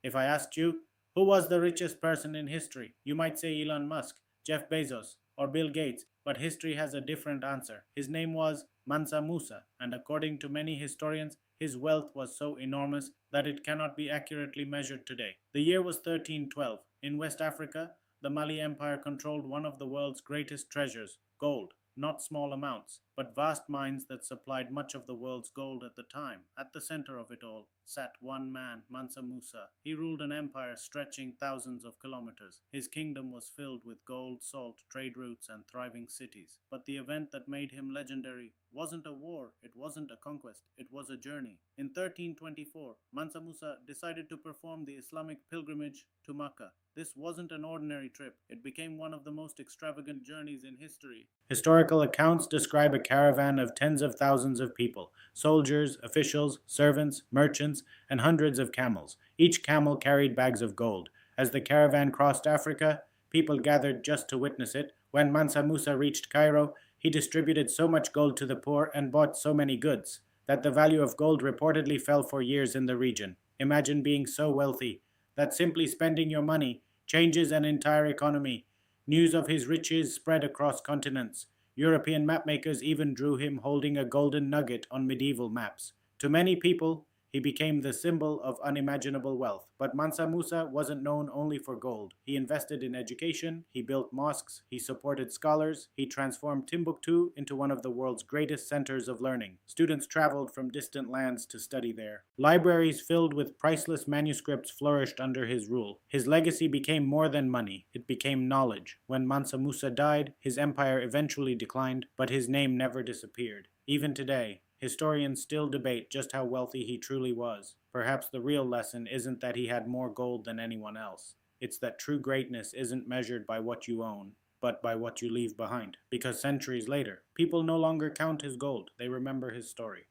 If I asked you, who was the richest person in history, you might say Elon Musk, Jeff Bezos, or Bill Gates, but history has a different answer. His name was Mansa Musa, and according to many historians, his wealth was so enormous that it cannot be accurately measured today. The year was 1312. In West Africa, the Mali Empire controlled one of the world's greatest treasures, gold. Not small amounts, but vast mines that supplied much of the world's gold at the time. At the center of it all sat one man, Mansa Musa. He ruled an empire stretching thousands of kilometers. His kingdom was filled with gold, salt, trade routes, and thriving cities. But the event that made him legendary wasn't a war, it wasn't a conquest, it was a journey. In 1324, Mansa Musa decided to perform the Islamic pilgrimage to Mecca. This wasn't an ordinary trip. It became one of the most extravagant journeys in history. Historical accounts describe a caravan of tens of thousands of people, soldiers, officials, servants, merchants, and hundreds of camels. Each camel carried bags of gold. As the caravan crossed Africa, people gathered just to witness it. When Mansa Musa reached Cairo, he distributed so much gold to the poor and bought so many goods that the value of gold reportedly fell for years in the region. Imagine being so wealthy that simply spending your money changes an entire economy. News of his riches spread across continents. European mapmakers even drew him holding a golden nugget on medieval maps. To many people, he became the symbol of unimaginable wealth. But Mansa Musa wasn't known only for gold. He invested in education, he built mosques, he supported scholars, he transformed Timbuktu into one of the world's greatest centers of learning. Students traveled from distant lands to study there. Libraries filled with priceless manuscripts flourished under his rule. His legacy became more than money, it became knowledge. When Mansa Musa died, his empire eventually declined, but his name never disappeared. Even today, historians still debate just how wealthy he truly was. Perhaps the real lesson isn't that he had more gold than anyone else. It's that true greatness isn't measured by what you own, but by what you leave behind. Because centuries later, people no longer count his gold, they remember his story.